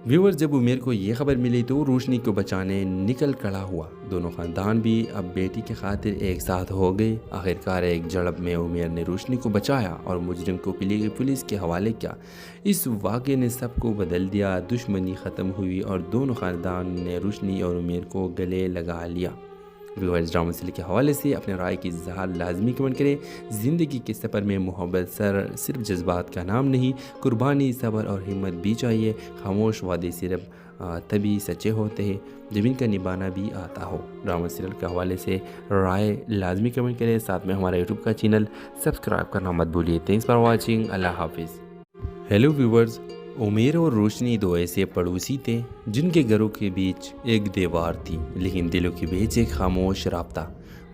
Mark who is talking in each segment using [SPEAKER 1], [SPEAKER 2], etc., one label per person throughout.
[SPEAKER 1] Viewers, जब उमेर को ये खबर मिली तो रोशनी को बचाने निकल खड़ा हुआ। दोनों ख़ानदान भी अब बेटी की खातिर एक साथ हो गए। आखिरकार एक झड़प में उमेर ने रोशनी को बचाया और मुजरिम को पुलिस के हवाले किया। इस वाक़े ने सबको बदल दिया। दुश्मनी ख़त्म हुई और दोनों ख़ानदान ने रोशनी और उमेर को गले लगा लिया। व्यूअर्स, ड्रामा सीरियल के हवाले से अपने राय की इज़हार लाजमी कमेंट करें। ज़िंदगी के सफ़र में मोहब्बत सिर्फ जज्बात का नाम नहीं, कुर्बानी, सब्र और हिम्मत भी चाहिए। खामोश वादे सिर्फ तभी सच्चे होते हैं जब इनका निभाना भी आता हो। ड्रामा सीरियल के हवाले से राय लाजमी कमेंट करें। साथ में हमारा यूट्यूब का चैनल सब्सक्राइब करना मत भूलिए। Thanks for watching. अल्लाह हाफिज़। हेलो व्यूअर्स, उमेर और रोशनी दो ऐसे पड़ोसी थे जिनके घरों के बीच एक दीवार थी, लेकिन दिलों के बीच एक खामोश राब्ता।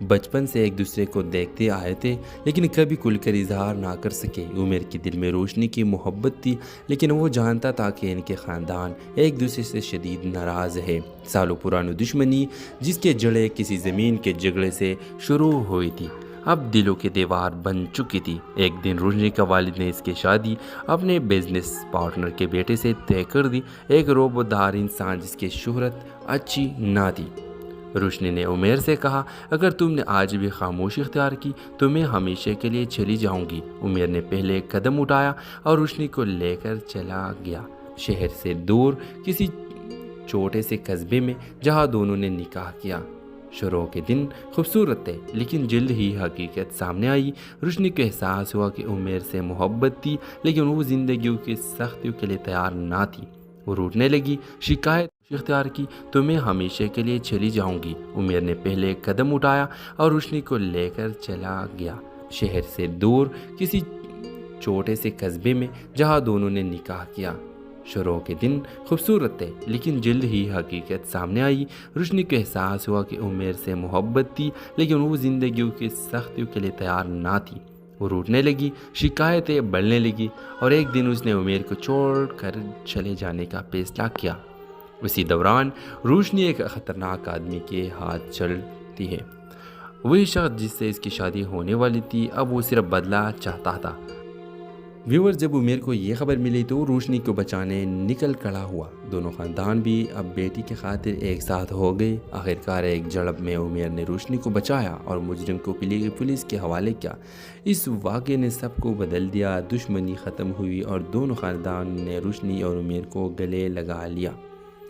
[SPEAKER 1] बचपन से एक दूसरे को देखते आए थे, लेकिन कभी खुलकर इजहार ना कर सके। उमेर के दिल में रोशनी की मोहब्बत थी, लेकिन वो जानता था कि इनके ख़ानदान एक दूसरे से शदीद नाराज़ है। सालों पुरानी दुश्मनी जिसके जड़ें किसी ज़मीन के झगड़े से शुरू हुई थी, अब दिलों की दीवार बन चुकी थी। एक दिन रोशनी का वालिद ने इसकी शादी अपने बिजनेस पार्टनर के बेटे से तय कर दी, एक रोबोदार इंसान जिसकी शोहरत अच्छी ना थी। रोशनी ने उमेर से कहा, अगर तुमने आज भी खामोशी इख्तियार की तो मैं हमेशा के लिए चली जाऊंगी। उमेर ने पहले कदम उठाया और रोशनी को लेकर चला गया, शहर से दूर किसी छोटे से कस्बे में जहां दोनों ने निकाह किया। शुरू के दिन खूबसूरत थे, लेकिन जल्द ही हकीकत सामने आई। रोशनी को एहसास हुआ कि उमेर से मोहब्बत थी, लेकिन वो ज़िंदगी की सख्तियों के लिए तैयार ना थी। वो रूठने लगी, शिकायत इख्तियार की तो मैं हमेशा के लिए चली जाऊंगी। उमेर ने पहले कदम उठाया और रोशनी को लेकर चला गया, शहर से दूर किसी छोटे से कस्बे में जहाँ दोनों ने निकाह किया। शुरू के दिन खूबसूरत थे, लेकिन जल्द ही हकीकत सामने आई। रोशनी को एहसास हुआ कि उमेर से मोहब्बत थी, लेकिन वो ज़िंदगी की सख्तियों के लिए तैयार ना थी। वो रूठने लगी, शिकायतें बढ़ने लगी और एक दिन उसने उमेर को छोड़ कर चले जाने का फैसला किया। उसी दौरान रोशनी एक ख़तरनाक आदमी के हाथ चलती है। वही शख्स जिससे इसकी शादी होने वाली थी, अब वो सिर्फ बदला चाहता था। व्यूअर्स, जब उमेर को ये खबर मिली तो रोशनी को बचाने निकल खड़ा हुआ। दोनों ख़ानदान भी अब बेटी की खातिर एक साथ हो गए। आखिरकार एक झड़प में उमेर ने रोशनी को बचाया और मुजरिम को पुलिस के हवाले किया। इस वाक़े ने सबको बदल दिया। दुश्मनी ख़त्म हुई और दोनों ख़ानदान ने रोशनी और उमेर को गले लगा लिया।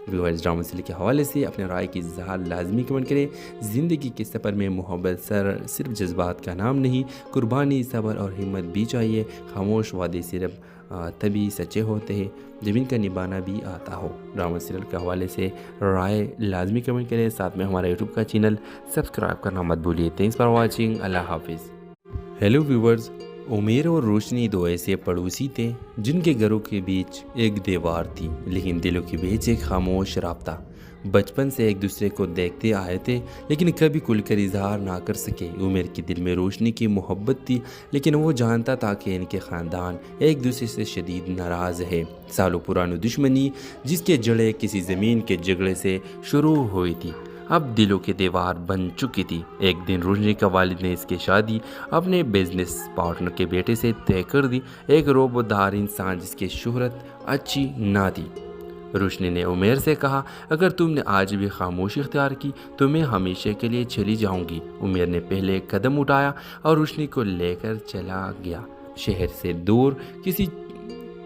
[SPEAKER 1] व्यूअर्स, ड्रामा सीरियल के हवाले से अपने राय की इज़हार लाजमी कमेंट करें। ज़िंदगी के सफ़र में मोहब्बत सिर्फ जज्बात का नाम नहीं, कुर्बानी, सब्र और हिम्मत भी चाहिए। खामोश वादे सिर्फ तभी सच्चे होते हैं जब इनका निभाना भी आता हो। ड्रामा सीरियल के हवाले से राय लाजमी कमेंट करें। साथ में हमारा यूट्यूब का चैनल सब्सक्राइब करना मत भूलिए। Thanks for watching. अल्लाह हाफिज़। हेलो व्यूअर्स, उमेर और रोशनी दो ऐसे पड़ोसी थे जिनके घरों के बीच एक दीवार थी, लेकिन दिलों के बीच एक खामोश राब्ता। बचपन से एक दूसरे को देखते आए थे, लेकिन कभी खुलकर इजहार ना कर सके। उमेर के दिल में रोशनी की मोहब्बत थी, लेकिन वो जानता था कि इनके ख़ानदान एक दूसरे से शदीद नाराज़ है। सालों पुरानी दुश्मनी जिसके जड़ें किसी ज़मीन के झगड़े से शुरू हुई थी, अब दिलों की दीवार बन चुकी थी। एक दिन रोशनी का वालिद ने इसकी शादी अपने बिजनेस पार्टनर के बेटे से तय कर दी, एक रोबोदार इंसान जिसकी शोहरत अच्छी ना थी। रोशनी ने उमेर से कहा, अगर तुमने आज भी खामोशी इख्तियार की तो मैं हमेशा के लिए चली जाऊंगी। उमेर ने पहले कदम उठाया और रोशनी को लेकर चला गया, शहर से दूर किसी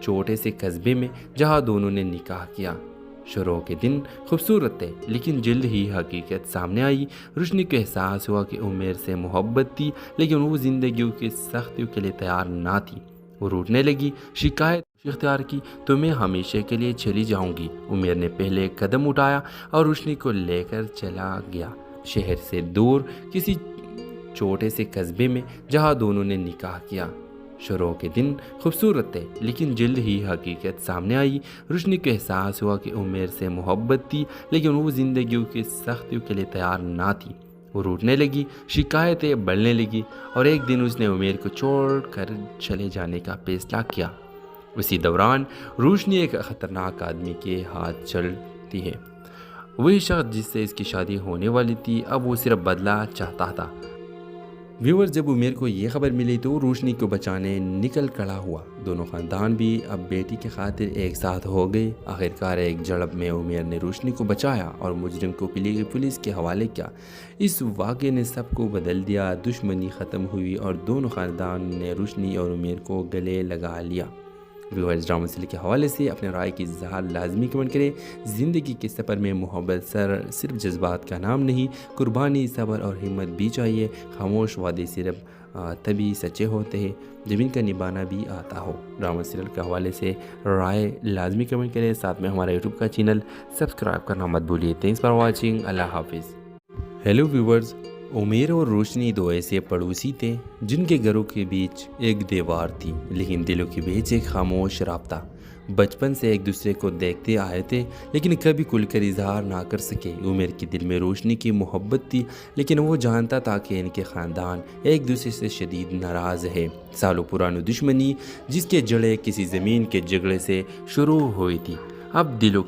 [SPEAKER 1] छोटे से कस्बे में जहाँ दोनों ने निकाह किया। शुरू के दिन खूबसूरत थे, लेकिन जल्द ही हकीकत सामने आई। रोशनी को एहसास हुआ कि उमेर से मोहब्बत थी, लेकिन वो ज़िंदगी की सख्तियों के लिए तैयार ना थी। वो रूठने लगी, शिकायत इख्तियार की तो मैं हमेशा के लिए चली जाऊंगी। उमेर ने पहले कदम उठाया और रोशनी को लेकर चला गया, शहर से दूर किसी छोटे से कस्बे में जहाँ दोनों ने निकाह किया। शुरू के दिन खूबसूरत थे, लेकिन जल्द ही हकीकत सामने आई। रोशनी को एहसास हुआ कि उमेर से मोहब्बत थी, लेकिन वो ज़िंदगी की सख्तियों के लिए तैयार ना थी। वो रूठने लगी, शिकायतें बढ़ने लगी और एक दिन उसने उमेर को छोड़ कर चले जाने का फैसला किया। उसी दौरान रोशनी एक ख़तरनाक आदमी के हाथ चलती है। वही शख्स जिससे इसकी शादी होने वाली थी, अब वो सिर्फ बदला चाहता था। व्यूअर्स, जब उमेर को ये खबर मिली तो रोशनी को बचाने निकल खड़ा हुआ। दोनों ख़ानदान भी अब बेटी की खातिर एक साथ हो गए। आखिरकार एक झड़प में उमेर ने रोशनी को बचाया और मुजरिम को पुलिस के हवाले किया। इस वाक़े ने सबको बदल दिया। दुश्मनी ख़त्म हुई और दोनों ख़ानदान ने रोशनी और उमेर को गले लगा लिया। व्यूअर्स, ड्रामा सीरियल के हवाले से अपने राय की इज़हार लाजमी कमेंट करें। ज़िंदगी के सफ़र में मोहब्बत सिर्फ जज्बात का नाम नहीं, कुर्बानी, सब्र और हिम्मत भी चाहिए। खामोश वादे सिर्फ तभी सच्चे होते हैं जब इनका निभाना भी आता हो। ड्रामा सीरियल के हवाले से राय लाजमी कमेंट करें। साथ में हमारा यूट्यूब का चैनल सब्सक्राइब करना मत भूलिए। Thanks for watching. अल्लाह हाफिज़। हेलो व्यूअर्स, उमेर और रोशनी दो ऐसे पड़ोसी थे जिनके घरों के बीच एक दीवार थी, लेकिन दिलों के बीच एक खामोश राब्ता। बचपन से एक दूसरे को देखते आए थे, लेकिन कभी खुलकर इजहार ना कर सके। उमेर के दिल में रोशनी की मोहब्बत थी, लेकिन वो जानता था कि इनके ख़ानदान एक दूसरे से शदीद नाराज़ है। सालों पुरानी दुश्मनी जिसके जड़ें किसी ज़मीन के झगड़े से शुरू हुई थी, अब दिलों